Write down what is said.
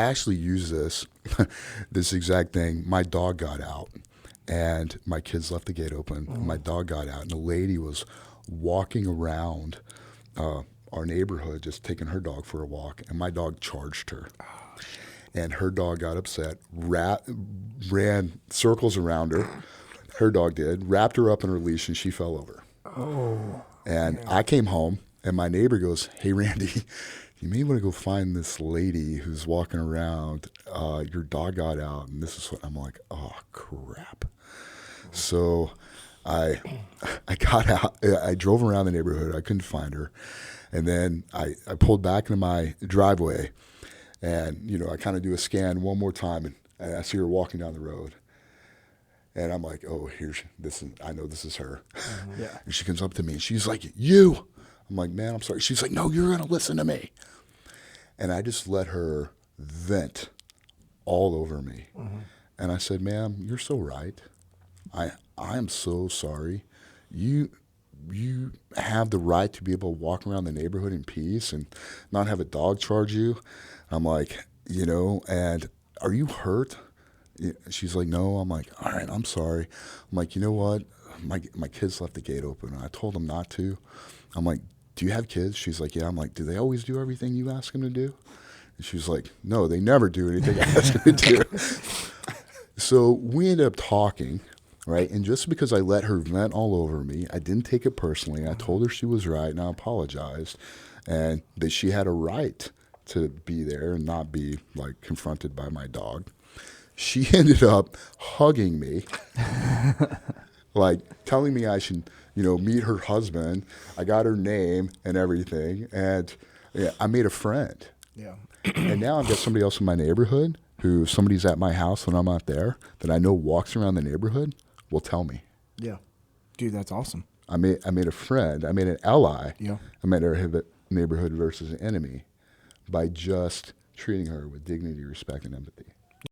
I actually use this exact thing. My dog got out, and my kids left the gate open. My dog got out, and a lady was walking around our neighborhood, just taking her dog for a walk, and my dog charged her. And her dog got upset, ran circles around her. Her dog did, wrapped her up in her leash, and she fell over. Oh. And I came home, and my neighbor goes, "Hey, Randy, you may want to go find this lady who's walking around. Your dog got out." And this is what I'm like, oh, crap. So I got out. I drove around the neighborhood. I couldn't find her. And then I pulled back into my driveway, and, I kind of do a scan one more time, and I see her walking down the road. And I'm like, oh, I know this is her. Mm-hmm. Yeah. And she comes up to me, and she's like, "You." I'm like, "Man, I'm sorry." She's like, "No, you're going to listen to me." And I just let her vent all over me. Mm-hmm. And I said, "Ma'am, you're so right. I am so sorry. You have the right to be able to walk around the neighborhood in peace and not have a dog charge you." I'm like, and are you hurt? She's like, "No." I'm like, "All right, I'm sorry." I'm like, "You know what? My kids left the gate open, and I told them not to." I'm like, "Do you have kids?" She's like, "Yeah." I'm like, "Do they always do everything you ask them to do?" And she was like, "No, they never do anything I ask them to do." So we ended up talking, right? And just because I let her vent all over me, I didn't take it personally. I told her she was right, and I apologized, and that she had a right to be there and not be like confronted by my dog. She ended up hugging me, like telling me I should, meet her husband. I got her name and everything, and I made a friend. Yeah. And now I've got somebody else in my neighborhood who, if somebody's at my house when I'm not there, that I know walks around the neighborhood, will tell me. Yeah. Dude, that's awesome. I made a friend. I made an ally. Yeah. I made our neighborhood versus an enemy by just treating her with dignity, respect, and empathy.